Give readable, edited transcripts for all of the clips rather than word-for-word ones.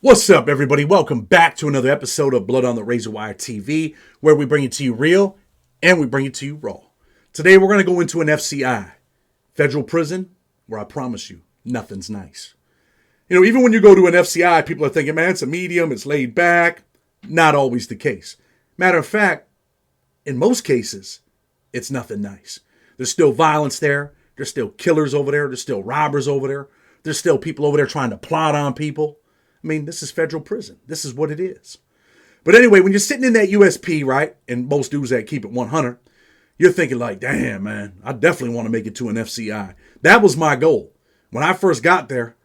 What's up, everybody? Welcome back to another episode of Blood on the Razor Wire TV, where we bring it to you real and we bring it to you raw. Today, we're going to go into an FCI, federal prison, where I promise you, nothing's nice. You know, even when you go to an FCI, people are thinking, man, it's a medium, it's laid back. Not always the case. Matter of fact, in most cases, it's nothing nice. There's still violence there. There's still killers over there. There's still robbers over there. There's still people over there trying to plot on people. I mean, this is federal prison. This is what it is. But anyway, when you're sitting in that USP, right, and most dudes that keep it 100, you're thinking like, damn, man, I definitely want to make it to an FCI. That was my goal. When I first got there,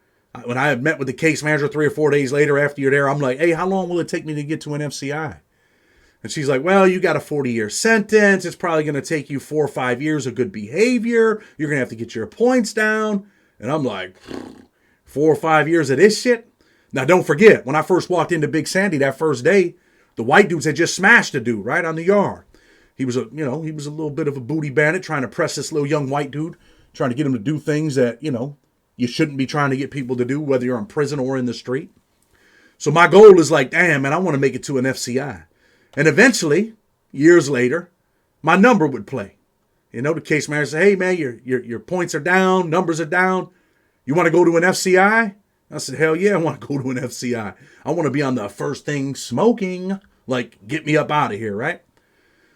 when I had met with the case manager 3 or 4 days later after you're there, I'm like, hey, how long will it take me to get to an FCI? And she's like, well, you got a 40-year sentence. It's probably going to take you 4 or 5 years of good behavior. You're going to have to get your points down. And I'm like, 4 or 5 years of this shit? Now, don't forget, when I first walked into Big Sandy that first day, the white dudes had just smashed a dude right on the yard. He was a little bit of a booty bandit trying to press this little young white dude, trying to get him to do things that, you shouldn't be trying to get people to do, whether you're in prison or in the street. So my goal is like, damn, man, I want to make it to an FCI. And eventually, years later, my number would play. The case manager said, hey, man, your points are down, numbers are down. You want to go to an FCI? I said, hell yeah, I want to go to an FCI. I want to be on the first thing smoking. Like, get me up out of here, right?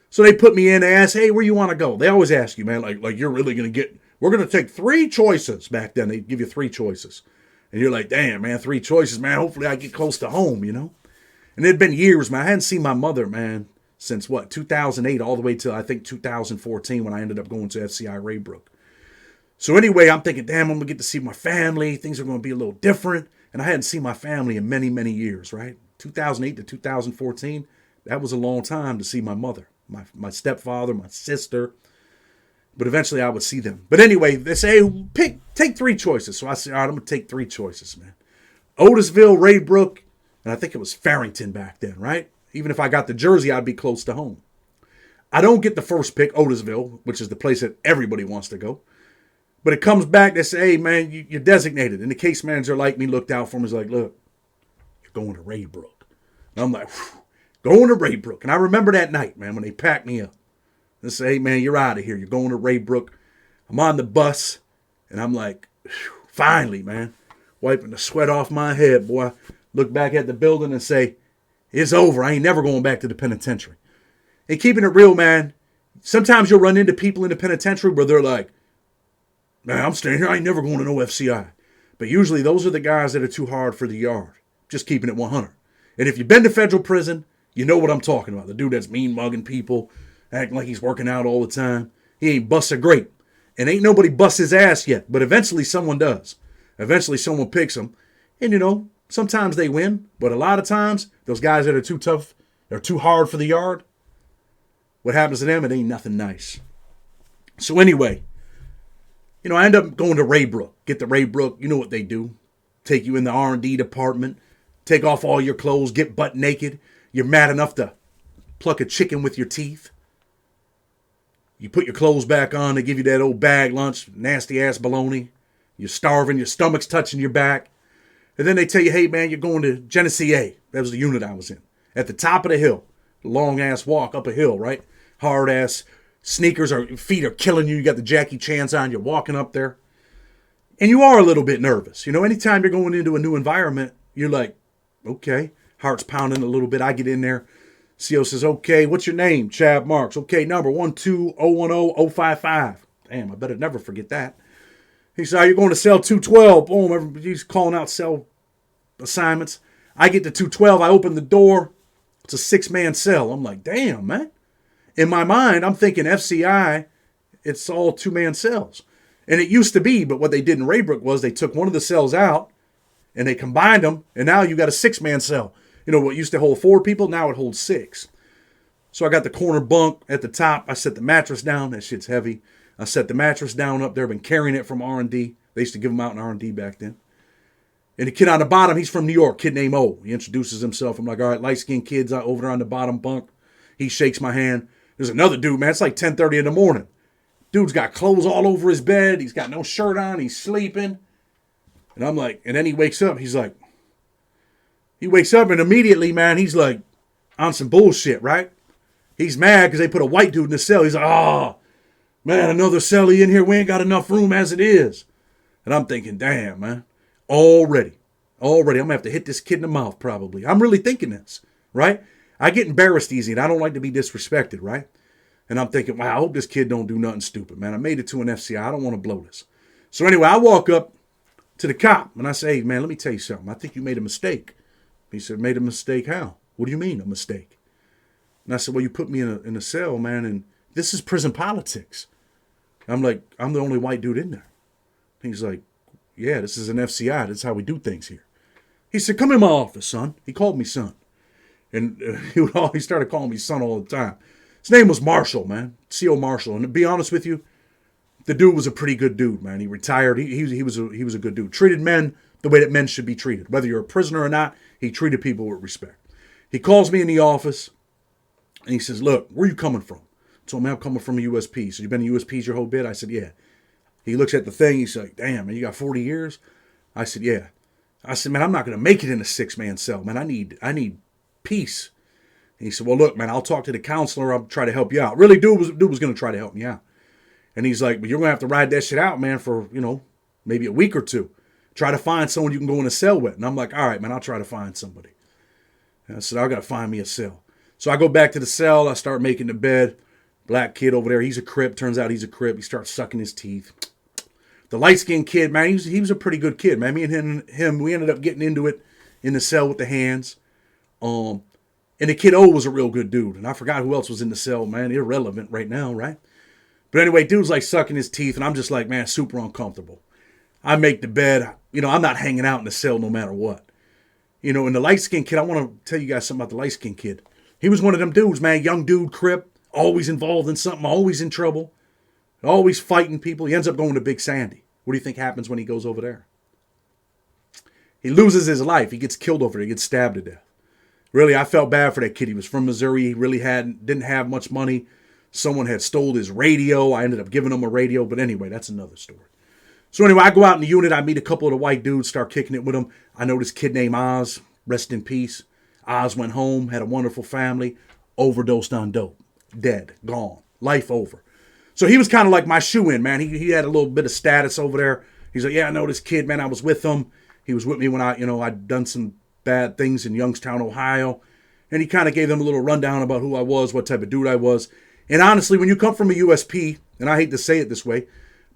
So they put me in, they asked, hey, where you want to go? They always ask you, man, like you're really going to we're going to take 3 choices. Back then, they'd give you 3 choices. And you're like, damn, man, 3 choices, man. Hopefully I get close to home, And it had been years, man. I hadn't seen my mother, man, since 2008, all the way till I think 2014 when I ended up going to FCI Raybrook. So anyway, I'm thinking, damn, I'm going to get to see my family. Things are going to be a little different. And I hadn't seen my family in many, many years, right? 2008 to 2014, that was a long time to see my mother, my stepfather, my sister. But eventually I would see them. But anyway, they say, hey, take 3 choices. So I said, all right, I'm going to take 3 choices, man. Otisville, Raybrook, and I think it was Farrington back then, right? Even if I got the jersey, I'd be close to home. I don't get the first pick, Otisville, which is the place that everybody wants to go. But it comes back, they say, hey, man, you're designated. And the case manager like me looked out for me. He's like, look, you're going to Raybrook. And I'm like, going to Raybrook. And I remember that night, man, when they packed me up. They say, hey, man, you're out of here. You're going to Raybrook. I'm on the bus. And I'm like, finally, man, wiping the sweat off my head, boy. Look back at the building and say, it's over. I ain't never going back to the penitentiary. And keeping it real, man, sometimes you'll run into people in the penitentiary where they're like, man, I'm staying here. I ain't never going to no FCI. But usually those are the guys that are too hard for the yard. Just keeping it 100. And if you've been to federal prison, you know what I'm talking about. The dude that's mean mugging people, acting like he's working out all the time. He ain't bust a grape. And ain't nobody bust his ass yet. But eventually someone does. Eventually someone picks him. And sometimes they win. But a lot of times, those guys that are too tough, they're too hard for the yard. What happens to them, it ain't nothing nice. So anyway, I end up going to Raybrook. Get to Raybrook. You know what they do. Take you in the R&D department. Take off all your clothes. Get butt naked. You're mad enough to pluck a chicken with your teeth. You put your clothes back on. They give you that old bag lunch. Nasty ass bologna. You're starving. Your stomach's touching your back. And then they tell you, hey, man, you're going to Genesee A. That was the unit I was in. At the top of the hill. Long ass walk up a hill, right? Hard ass sneakers or feet are killing you. You got the Jackie Chans on. You're walking up there. And you are a little bit nervous. Anytime you're going into a new environment, you're like, okay. Heart's pounding a little bit. I get in there. CO says, okay, what's your name? Chad Marks. Okay, number 12010-055. Damn, I better never forget that. He said, you're going to cell 212. Boom, he's calling out cell assignments. I get to 212. I open the door. It's a 6-man cell. I'm like, damn, man. In my mind, I'm thinking FCI, it's all 2-man cells. And it used to be, but what they did in Raybrook was they took one of the cells out and they combined them, and now you got a 6-man cell. What used to hold 4 people, now it holds 6. So I got the corner bunk at the top. I set the mattress down. That shit's heavy. I set the mattress down up there. Been carrying it from R&D. They used to give them out in R&D back then. And the kid on the bottom, he's from New York, kid named O. He introduces himself. I'm like, all right, light-skinned kid's over there on the bottom bunk. He shakes my hand. There's another dude, man. It's like 10:30 in the morning. Dude's got clothes all over his bed. He's got no shirt on. He's sleeping. And I'm like, and then he wakes up. He's like, He wakes up and immediately, man, he's like on some bullshit, right? He's mad because they put a white dude in the cell. He's like, oh, man, another cellie in here. We ain't got enough room as it is. And I'm thinking, damn, man, already, I'm going to have to hit this kid in the mouth probably. I'm really thinking this, right? I get embarrassed easy and I don't like to be disrespected, right? And I'm thinking, wow, I hope this kid don't do nothing stupid, man. I made it to an FCI. I don't want to blow this. So anyway, I walk up to the cop and I say, hey, man, let me tell you something. I think you made a mistake. He said, made a mistake? How? What do you mean a mistake? And I said, well, you put me in a cell, man, and this is prison politics. I'm like, I'm the only white dude in there. He's like, yeah, this is an FCI. That's how we do things here. He said, come in my office, son. He called me son. And he started calling me son all the time. His name was Marshall, man. C.O. Marshall. And to be honest with you, the dude was a pretty good dude, man. He retired. He was a good dude. Treated men the way that men should be treated. Whether you're a prisoner or not, he treated people with respect. He calls me in the office, and he says, look, where are you coming from? I told him, I'm coming from a USP. So you've been in USPs your whole bit? I said, yeah. He looks at the thing. He's like, damn, man, you got 40 years? I said, yeah. I said, man, I'm not going to make it in a 6-man cell, man. I need peace. And he said, well, look, man, I'll talk to the counselor. I'll try to help you out. Really, dude was going to try to help me out. And he's like, but you're going to have to ride that shit out, man, for, maybe a week or two. Try to find someone you can go in a cell with. And I'm like, all right, man, I'll try to find somebody. And I said, I got to find me a cell. So I go back to the cell. I start making the bed. Black kid over there. He's a Crip. Turns out he's a Crip. He starts sucking his teeth. The light-skinned kid, man, he was a pretty good kid, man. Me and him, we ended up getting into it in the cell with the hands. And the kid O was a real good dude. And I forgot who else was in the cell, man. Irrelevant right now, right? But anyway, dude's like sucking his teeth, and I'm just like, man, super uncomfortable. I make the bed. I'm not hanging out in the cell no matter what. And the light-skinned kid, I want to tell you guys something about the light-skinned kid. He was one of them dudes, man, young dude, Crip, always involved in something, always in trouble, always fighting people. He ends up going to Big Sandy. What do you think happens when he goes over there? He loses his life. He gets killed over there. He gets stabbed to death. Really, I felt bad for that kid. He was from Missouri. He really didn't have much money. Someone had stole his radio. I ended up giving him a radio. But anyway, that's another story. So anyway, I go out in the unit. I meet a couple of the white dudes, start kicking it with them. I know this kid named Oz. Rest in peace. Oz went home, had a wonderful family, overdosed on dope. Dead. Gone. Life over. So he was kind of like my shoe-in, man. He had a little bit of status over there. He's like, yeah, I know this kid, man. I was with him. He was with me when I'd done some bad things in Youngstown, Ohio. And he kind of gave them a little rundown about who I was, what type of dude I was. And honestly, when you come from a USP, and I hate to say it this way,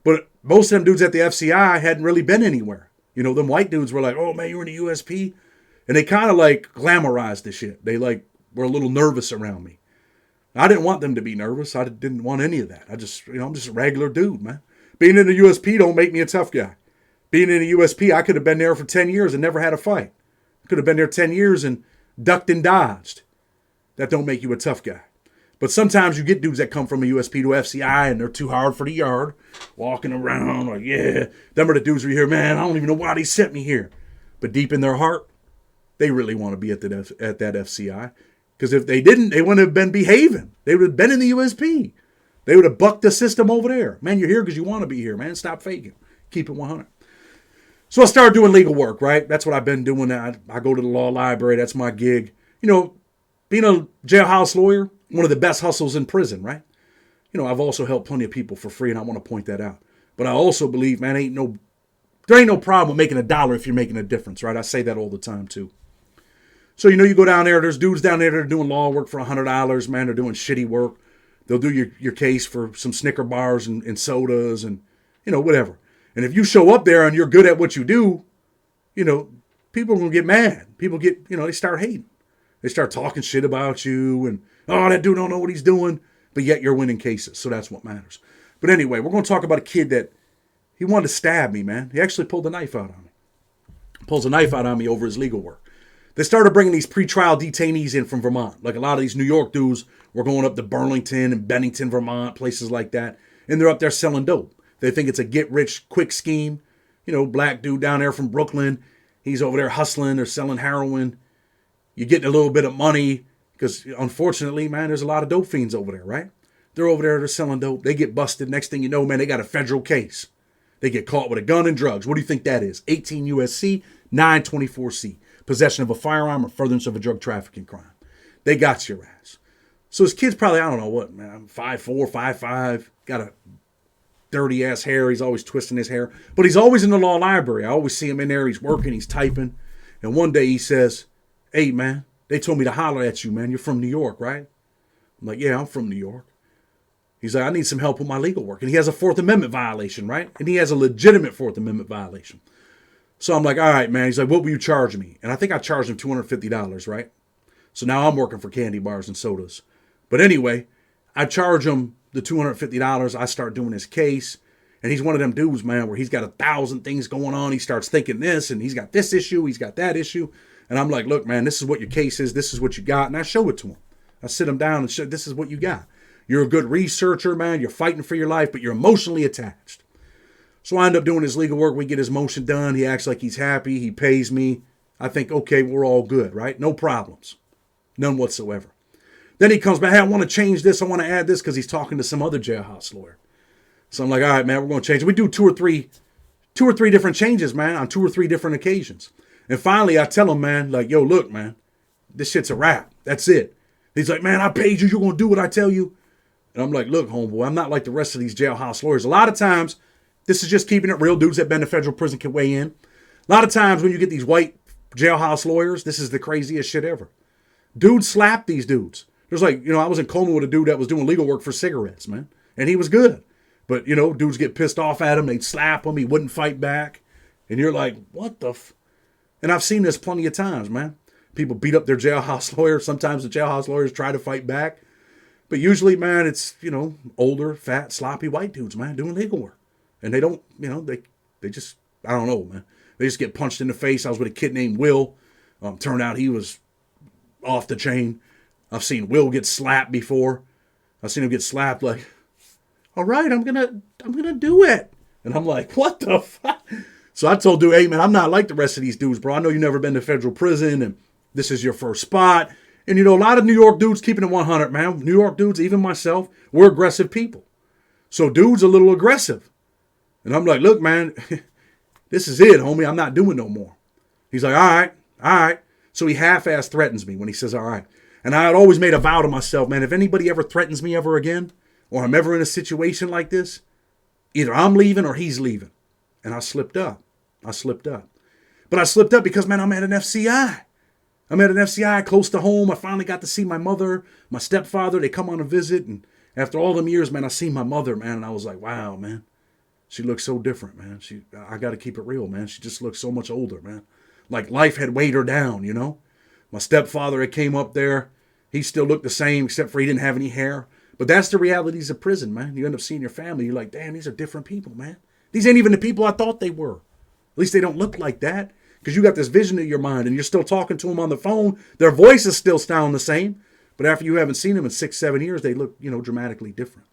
but most of them dudes at the FCI hadn't really been anywhere. Them white dudes were like, oh, man, you were in the USP? And they kind of like glamorized the shit. They like were a little nervous around me. I didn't want them to be nervous. I didn't want any of that. I'm just a regular dude, man. Being in the USP don't make me a tough guy. Being in the USP, I could have been there for 10 years and never had a fight. I could have been there 10 years and ducked and dodged. That don't make you a tough guy. But sometimes you get dudes that come from a USP to FCI and they're too hard for the yard, walking around like, yeah. Them are the dudes who are here, man, I don't even know why they sent me here. But deep in their heart, they really want to be at that FCI. Because if they didn't, they wouldn't have been behaving. They would have been in the USP. They would have bucked the system over there. Man, you're here because you want to be here, man. Stop faking. Keep it 100. So I started doing legal work, right? That's what I've been doing. I go to the law library. That's my gig. Being a jailhouse lawyer, one of the best hustles in prison, right? I've also helped plenty of people for free, and I want to point that out. But I also believe, man, there ain't no problem with making $1 if you're making a difference, right? I say that all the time, too. So, you go down there, there's dudes down there that are doing law work for $100, man. They're doing shitty work. They'll do your case for some Snicker bars and sodas and, whatever. And if you show up there and you're good at what you do, people are going to get mad. People get, they start hating. They start talking shit about you and, oh, that dude don't know what he's doing. But yet you're winning cases. So that's what matters. But anyway, we're going to talk about a kid that he wanted to stab me, man. He actually pulled a knife out on me. Pulls a knife out on me over his legal work. They started bringing these pretrial detainees in from Vermont. Like a lot of these New York dudes were going up to Burlington and Bennington, Vermont, places like that. And they're up there selling dope. They think it's a get-rich-quick scheme. Black dude down there from Brooklyn. He's over there hustling or selling heroin. You're getting a little bit of money because, unfortunately, man, there's a lot of dope fiends over there, right? They're over there, they're selling dope. They get busted. Next thing you know, man, they got a federal case. They get caught with a gun and drugs. What do you think that is? 18 USC 924C. possession of a firearm, or furtherance of a drug trafficking crime. They got your ass. So his kid's probably, I don't know what, man, 5'4", 5'5", got a dirty ass hair. He's always twisting his hair. But he's always in the law library. I always see him in there. He's working, he's typing. And one day he says, "Hey, man, they told me to holler at you, man. You're from New York, right?" I'm like, "Yeah, I'm from New York." He's like, "I need some help with my legal work." And he has a Fourth Amendment violation, right? And he has a legitimate Fourth Amendment violation. So I'm like, "All right, man." He's like, "What will you charge me?" And I think I charged him $250, right? So now I'm working for candy bars and sodas. But anyway, I charge him the $250. I start doing his case. And he's one of them dudes, man, where he's got 1,000 things going on. He starts thinking this, and he's got this issue, he's got that issue. And I'm like, "Look, man, this is what your case is. This is what you got." And I show it to him. I sit him down and show, "This is what you got. You're a good researcher, man. You're fighting for your life, but you're emotionally attached." So I end up doing his legal work. We get his motion done. He acts like he's happy. He pays me. I think, okay, we're all good, right? No problems. None whatsoever. Then he comes back, "Hey, I want to change this. I want to add this," because he's talking to some other jailhouse lawyer. So I'm like, "All right, man, we're going to change it." We do two or three different changes, man, on 2 or 3 different occasions. And finally, I tell him, man, like, "Yo, look, man, this shit's a wrap. That's it." He's like, "Man, I paid you. You're going to do what I tell you." And I'm like, "Look, homeboy, I'm not like the rest of these jailhouse lawyers. A lot of times, this is just keeping it real. Dudes that been to federal prison can weigh in. A lot of times when you get these white jailhouse lawyers, this is the craziest shit ever. Dudes slap these dudes. There's like, I was in Coleman with a dude that was doing legal work for cigarettes, man. And he was good. But, dudes get pissed off at him. They'd slap him. He wouldn't fight back. And you're like, what the And I've seen this plenty of times, man. People beat up their jailhouse lawyer. Sometimes the jailhouse lawyers try to fight back. But usually, man, it's, older, fat, sloppy white dudes, man, doing legal work. And they don't, they just, I don't know, man. They just get punched in the face. I was with a kid named Will. Turned out he was off the chain. I've seen Will get slapped before. I've seen him get slapped like, "All right, I'm gonna do it." And I'm like, what the fuck? So I told dude, "Hey, man, I'm not like the rest of these dudes, bro. I know you've never been to federal prison, and this is your first spot." And, a lot of New York dudes, keeping it 100, man. New York dudes, even myself, we're aggressive people. So dude's a little aggressive. And I'm like, "Look, man, this is it, homie. I'm not doing no more." He's like, all right. So he half-ass threatens me when he says, "All right." And I had always made a vow to myself, man, if anybody ever threatens me ever again, or I'm ever in a situation like this, either I'm leaving or he's leaving. And I slipped up. But I slipped up because, man, I'm at an FCI. I'm at an FCI close to home. I finally got to see my mother, my stepfather. They come on a visit. And after all them years, man, I seen my mother, man. And I was like, wow, man. She looks so different, man. I got to keep it real, man. She just looks so much older, man. Like life had weighed her down, My stepfather had came up there. He still looked the same, except for he didn't have any hair. But that's the realities of prison, man. You end up seeing your family. You're like, damn, these are different people, man. These ain't even the people I thought they were. At least they don't look like that. Because you got this vision in your mind and you're still talking to them on the phone. Their voices still sound the same. But after you haven't seen them in 6-7 years, they look, dramatically different.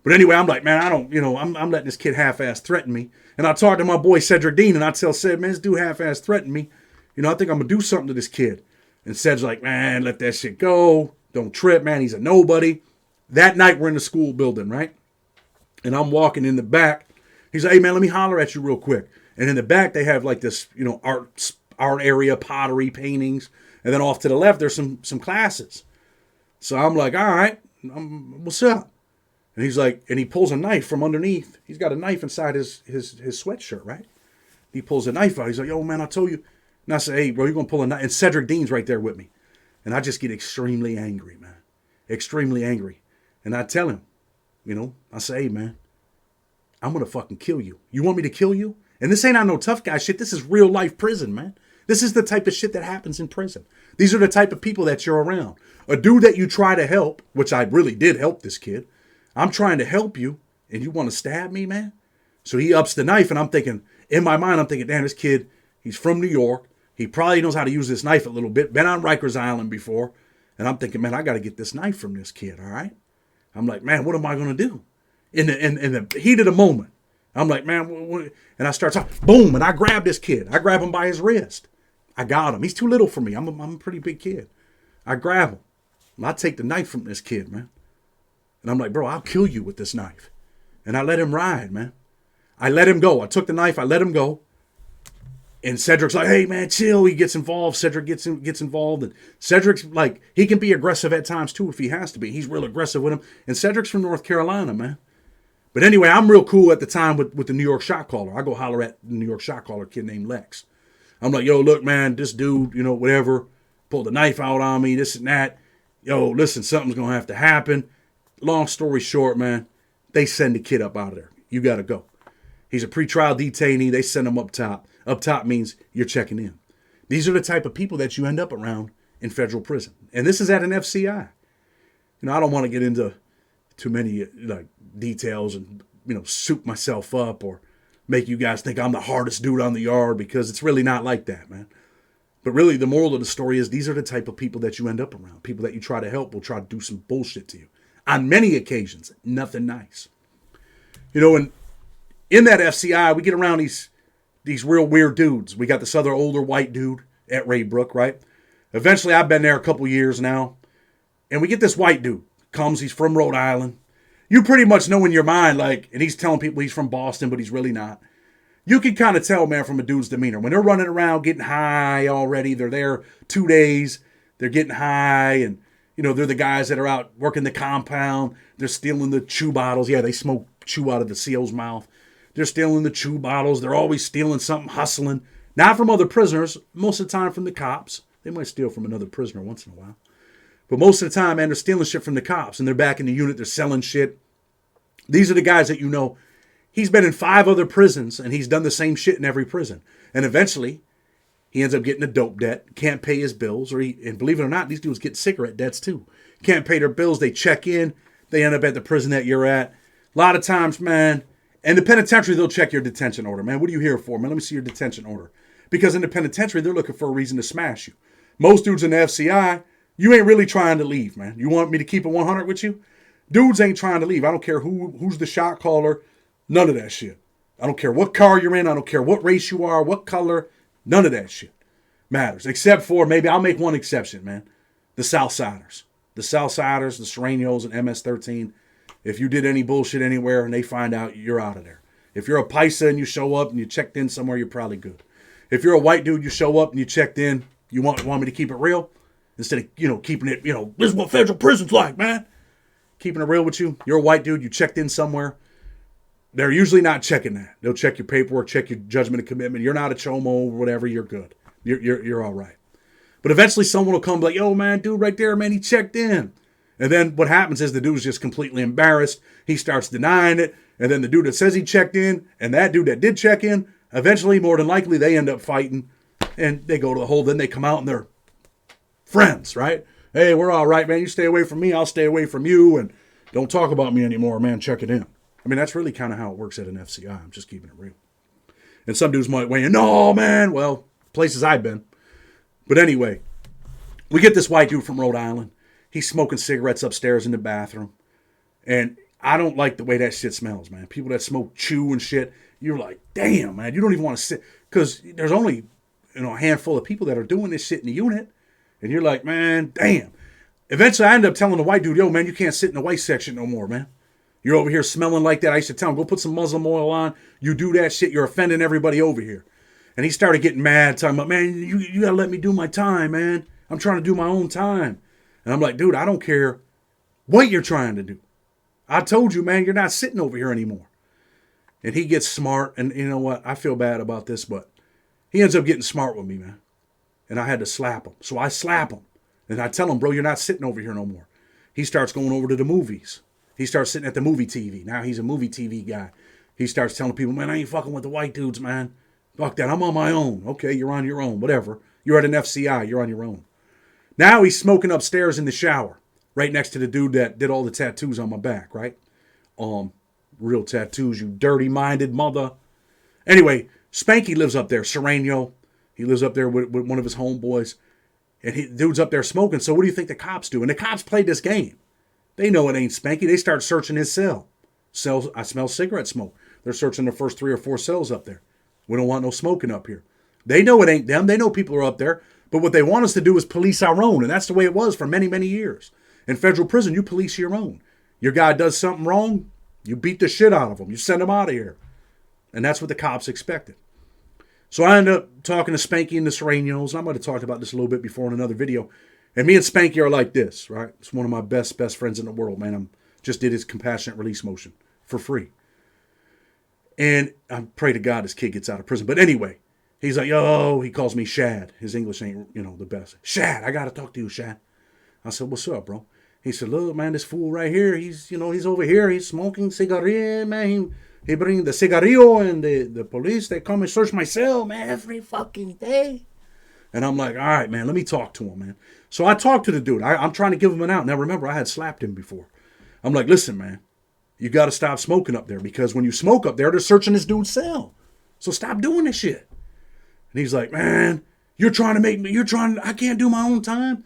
But anyway, I'm like, man, I don't, I'm letting this kid half-ass threaten me. And I talked to my boy Cedric Dean and I tell Ced, man, this dude half-ass threatened me. I think I'm going to do something to this kid. And Ced's like, man, let that shit go. Don't trip, man. He's a nobody. That night, we're in the school building, right? And I'm walking in the back. He's like, "Hey, man, let me holler at you real quick." And in the back, they have like this, art area, pottery, paintings. And then off to the left, there's some classes. So I'm like, all right, what's up? And he's like, and he pulls a knife from underneath. He's got a knife inside his sweatshirt, right? He pulls a knife out. He's like, "Yo, man, I told you." And I say, "Hey, bro, you're going to pull a knife." And Cedric Dean's right there with me. And I just get extremely angry, man. Extremely angry. And I tell him, I say, "Hey, man, I'm going to fucking kill you. You want me to kill you?" And this ain't on no tough guy shit. This is real life prison, man. This is the type of shit that happens in prison. These are the type of people that you're around. A dude that you try to help, which I really did help this kid. I'm trying to help you, and you want to stab me, man? So he ups the knife, and I'm thinking, in my mind, I'm thinking, damn, this kid, he's from New York. He probably knows how to use this knife a little bit. Been on Rikers Island before. And I'm thinking, man, I got to get this knife from this kid, all right? I'm like, man, what am I going to do? In the heat of the moment, I'm like, man, what? And I start talking, boom, and I grab this kid. I grab him by his wrist. I got him. He's too little for me. I'm a pretty big kid. I grab him. And I take the knife from this kid, man. And I'm like, bro, I'll kill you with this knife. And I let him ride, man. I let him go. I took the knife. I let him go. And Cedric's like, hey, man, chill. He gets involved. Cedric gets involved. And Cedric's like, he can be aggressive at times, too, if he has to be. He's real aggressive with him. And Cedric's from North Carolina, man. But anyway, I'm real cool at the time with the New York shot caller. I go holler at the New York shot caller kid named Lex. I'm like, yo, look, man, this dude, whatever, pulled a knife out on me, this and that. Yo, listen, something's going to have to happen. Long story short, man, they send the kid up out of there. You got to go. He's a pretrial detainee. They send him up top. Up top means you're checking in. These are the type of people that you end up around in federal prison. And this is at an FCI. I don't want to get into too many details and, soup myself up or make you guys think I'm the hardest dude on the yard, because it's really not like that, man. But really, the moral of the story is these are the type of people that you end up around. People that you try to help will try to do some bullshit to you. On many occasions, nothing nice. And in that FCI, we get around these real weird dudes. We got this other older white dude at Raybrook, right? Eventually, I've been there a couple years now. And we get this white dude. Comes, he's from Rhode Island. You pretty much know in your mind, and he's telling people he's from Boston, but he's really not. You can kind of tell, man, from a dude's demeanor. When they're running around getting high already, they're there 2 days, they're getting high, and, they're the guys that are out working the compound. They're stealing the chew bottles. Yeah, they smoke chew out of the CO's mouth. They're stealing the chew bottles. They're always stealing something, hustling. Not from other prisoners, most of the time from the cops. They might steal from another prisoner once in a while. But most of the time, man, they're stealing shit from the cops, and they're back in the unit. They're selling shit. These are the guys that he's been in 5 other prisons, and he's done the same shit in every prison. And eventually, he ends up getting a dope debt, can't pay his bills, and believe it or not, these dudes get cigarette debts too. Can't pay their bills. They check in. They end up at the prison that you're at. A lot of times, man, in the penitentiary, they'll check your detention order. Man, what are you here for, man? Let me see your detention order. Because in the penitentiary, they're looking for a reason to smash you. Most dudes in the FCI, you ain't really trying to leave, man. You want me to keep it 100 with you? Dudes ain't trying to leave. I don't care who's the shot caller. None of that shit. I don't care what car you're in. I don't care what race you are, what color. None of that shit matters. Except for, maybe I'll make one exception, man. The Southsiders. The Southsiders, the Serenios, and MS-13. If you did any bullshit anywhere and they find out, you're out of there. If you're a Paisa and you show up and you checked in somewhere, you're probably good. If you're a white dude, you show up and you checked in, you want me to keep it real? Instead of, keeping it, this is what federal prison's like, man. Keeping it real with you. You're a white dude, you checked in somewhere. They're usually not checking that. They'll check your paperwork, check your judgment and commitment. You're not a chomo or whatever, you're good. You're all right. But eventually someone will come like, yo, man, dude right there, man, he checked in. And then what happens is the dude's just completely embarrassed. He starts denying it. And then the dude that says he checked in and that dude that did check in, eventually, more than likely, they end up fighting. And they go to the hole. Then they come out and they're friends, right? Hey, we're all right, man. You stay away from me. I'll stay away from you. And don't talk about me anymore, man. Check it in. I mean, that's really kind of how it works at an FCI. I'm just keeping it real. And some dudes might weigh in, no, man. Well, places I've been. But anyway, we get this white dude from Rhode Island. He's smoking cigarettes upstairs in the bathroom. And I don't like the way that shit smells, man. People that smoke chew and shit, you're like, damn, man. You don't even want to sit. Because there's only a handful of people that are doing this shit in the unit. And you're like, man, damn. Eventually, I end up telling the white dude, yo, man, you can't sit in the white section no more, man. You're over here smelling like that. I used to tell him, go put some Muslim oil on. You do that shit, you're offending everybody over here. And he started getting mad, talking about, man, you got to let me do my time, man. I'm trying to do my own time. And I'm like, dude, I don't care what you're trying to do. I told you, man, you're not sitting over here anymore. And he gets smart. And you know what? I feel bad about this, but he ends up getting smart with me, man. And I had to slap him. So I slap him. And I tell him, bro, you're not sitting over here no more. He starts going over to the movies. He starts sitting at the movie TV. Now he's a movie TV guy. He starts telling people, man, I ain't fucking with the white dudes, man. Fuck that. I'm on my own. Okay, you're on your own. Whatever. You're at an FCI. You're on your own. Now he's smoking upstairs in the shower. Right next to the dude that did all the tattoos on my back, right? Real tattoos, you dirty-minded mother. Anyway, Spanky lives up there. Sereno. He lives up there with one of his homeboys. And dude's up there smoking. So what do you think the cops do? And the cops played this game. They know it ain't Spanky. They start searching his cell. I smell cigarette smoke. They're searching the first 3 or 4 cells up there. We don't want no smoking up here. They know it ain't them. They know people are up there. But what they want us to do is police our own. And that's the way it was for many, many years. In federal prison, you police your own. Your guy does something wrong, you beat the shit out of him. You send him out of here. And that's what the cops expected. So I ended up talking to Spanky and the Serenios. I might have talked about this a little bit before in another video. And me and Spanky are like this, right? It's one of my best friends in the world, man. I'm just did his compassionate release motion for free. And I pray to God this kid gets out of prison. But anyway, he's like, yo, he calls me Shad. His English ain't, the best. Shad, I got to talk to you, Shad. I said, what's up, bro? He said, look, man, this fool right here, he's over here. He's smoking cigarette, man. He bring the cigarillo and the police, they come and search my cell, man, every fucking day. And I'm like, all right, man, let me talk to him, man. So I talked to the dude. I'm trying to give him an out. Now, remember, I had slapped him before. I'm like, listen, man, you got to stop smoking up there because when you smoke up there, they're searching this dude's cell. So stop doing this shit. And he's like, man, I can't do my own time.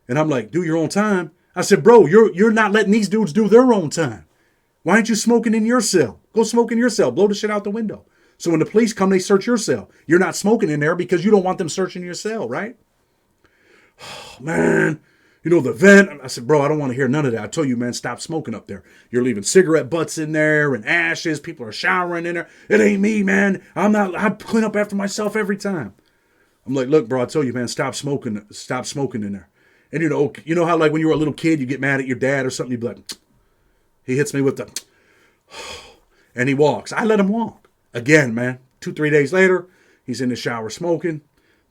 And I'm like, do your own time? I said, bro, you're not letting these dudes do their own time. Why aren't you smoking in your cell? Go smoke in your cell. Blow the shit out the window. So when the police come, they search your cell. You're not smoking in there because you don't want them searching your cell, right? Oh, man, the vent. I said, bro, I don't want to hear none of that. I told you, man, stop smoking up there. You're leaving cigarette butts in there and ashes. People are showering in there. It ain't me, man. I clean up after myself every time. I'm like, look, bro, I told you, man, stop smoking in there. And you know how like when you were a little kid, you get mad at your dad or something, you'd be like, he hits me with the, and he walks. I let him walk. Again, man, 2-3 days later, he's in the shower smoking.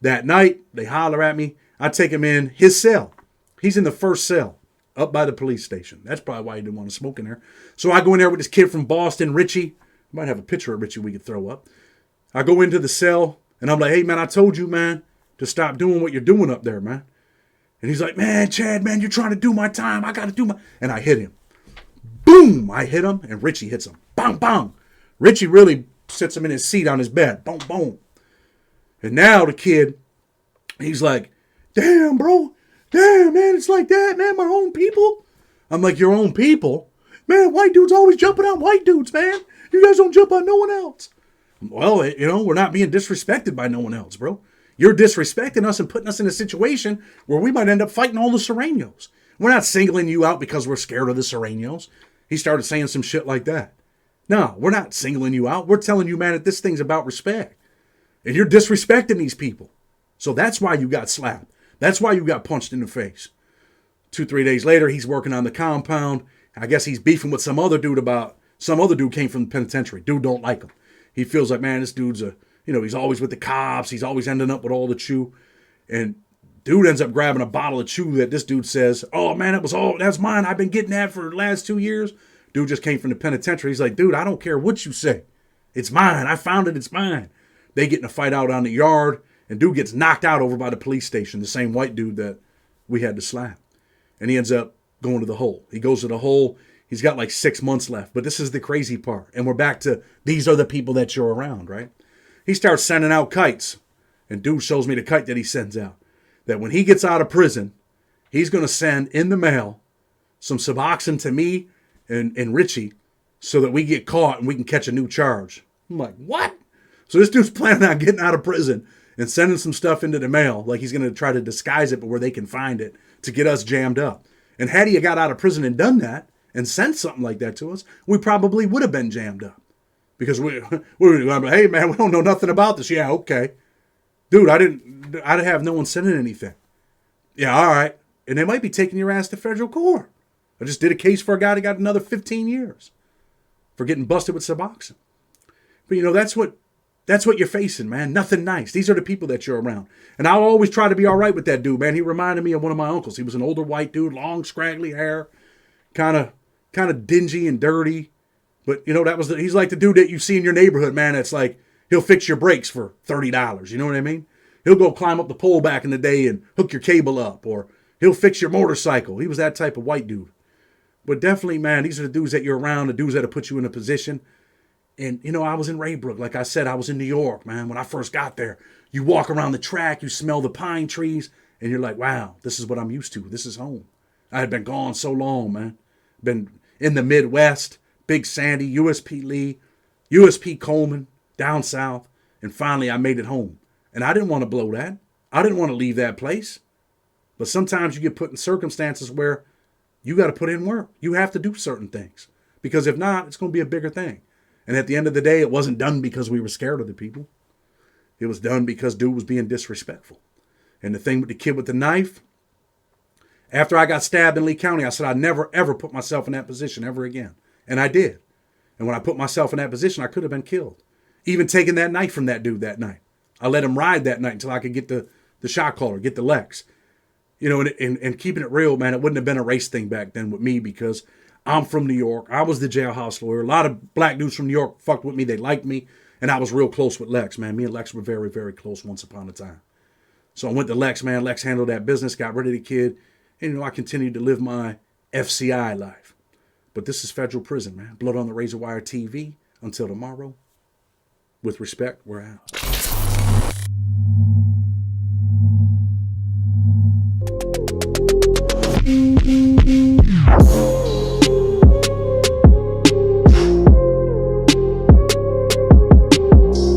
That night, they holler at me. I take him in his cell. He's in the first cell up by the police station. That's probably why he didn't want to smoke in there. So I go in there with this kid from Boston, Richie. Might have a picture of Richie we could throw up. I go into the cell, and I'm like, hey, man, I told you, man, to stop doing what you're doing up there, man. And he's like, man, Chad, man, you're trying to do my time. I got to do my... And I hit him. Boom! I hit him, and Richie hits him. Bang, bang. Richie really sits him in his seat on his bed. Boom, boom. And now the kid, he's like, damn, bro. Damn, man, it's like that, man. My own people. I'm like, your own people? Man, white dudes always jumping on white dudes, man. You guys don't jump on no one else. Well, we're not being disrespected by no one else, bro. You're disrespecting us and putting us in a situation where we might end up fighting all the Serenios. We're not singling you out because we're scared of the Serenios. He started saying some shit like that. No, we're not singling you out. We're telling you, man, that this thing's about respect. And you're disrespecting these people. So that's why you got slapped. That's why you got punched in the face. 2-3 days later, he's working on the compound. I guess he's beefing with some other dude came from the penitentiary. Dude don't like him. He feels like, man, this dude's he's always with the cops. He's always ending up with all the chew. And dude ends up grabbing a bottle of chew that this dude says, oh, man, that's mine. I've been getting that for the last 2 years. Dude just came from the penitentiary. He's like, dude, I don't care what you say. It's mine. I found it. It's mine. They get in a fight out on the yard, and dude gets knocked out over by the police station, the same white dude that we had to slap. And he ends up going to the hole. He goes to the hole. He's got like 6 months left. But this is the crazy part. And we're back to these are the people that you're around, right? He starts sending out kites. And dude shows me the kite that he sends out. That when he gets out of prison, he's going to send in the mail some Suboxone to me and Richie so that we get caught and we can catch a new charge. I'm like, what? So this dude's planning on getting out of prison and sending some stuff into the mail. Like he's going to try to disguise it, but where they can find it to get us jammed up. And had he got out of prison and done that and sent something like that to us, we probably would have been jammed up. Because we were going to be, hey, man, we don't know nothing about this. Yeah, okay. Dude, I'd have no one sending anything. Yeah, all right. And they might be taking your ass to federal court. I just did a case for a guy that got another 15 years for getting busted with Suboxone. But, that's what you're facing, man. Nothing nice. These are the people that you're around. And I'll always try to be all right with that dude, man. He reminded me of one of my uncles. He was an older white dude, long, scraggly hair, kind of dingy and dirty. But, he's like the dude that you see in your neighborhood, man. That's like, he'll fix your brakes for $30. You know what I mean? He'll go climb up the pole back in the day and hook your cable up. Or he'll fix your motorcycle. He was that type of white dude. But definitely, man, these are the dudes that you're around, the dudes that'll put you in a position. And, I was in Raybrook. Like I said, I was in New York, man. When I first got there, you walk around the track, you smell the pine trees, and you're like, wow, this is what I'm used to. This is home. I had been gone so long, man. Been in the Midwest, Big Sandy, USP Lee, USP Coleman, down south, and finally I made it home. And I didn't want to blow that. I didn't want to leave that place. But sometimes you get put in circumstances where you got to put in work. You have to do certain things. Because if not, it's going to be a bigger thing. And at the end of the day, it wasn't done because we were scared of the people. It was done because dude was being disrespectful. And the thing with the kid with the knife, after I got stabbed in Lee County, I said I'd never, ever put myself in that position ever again. And I did. And when I put myself in that position, I could have been killed. Even taking that knife from that dude that night. I let him ride that night until I could get the shot caller, get the Lex. You know, and keeping it real, man, it wouldn't have been a race thing back then with me because I'm from New York. I was the jailhouse lawyer. A lot of black dudes from New York fucked with me. They liked me. And I was real close with Lex, man. Me and Lex were very, very close once upon a time. So I went to Lex, man. Lex handled that business, got rid of the kid. And, you know, I continued to live my FCI life. But this is federal prison, man. Blood on the Razor Wire TV. Until tomorrow, with respect, we're out.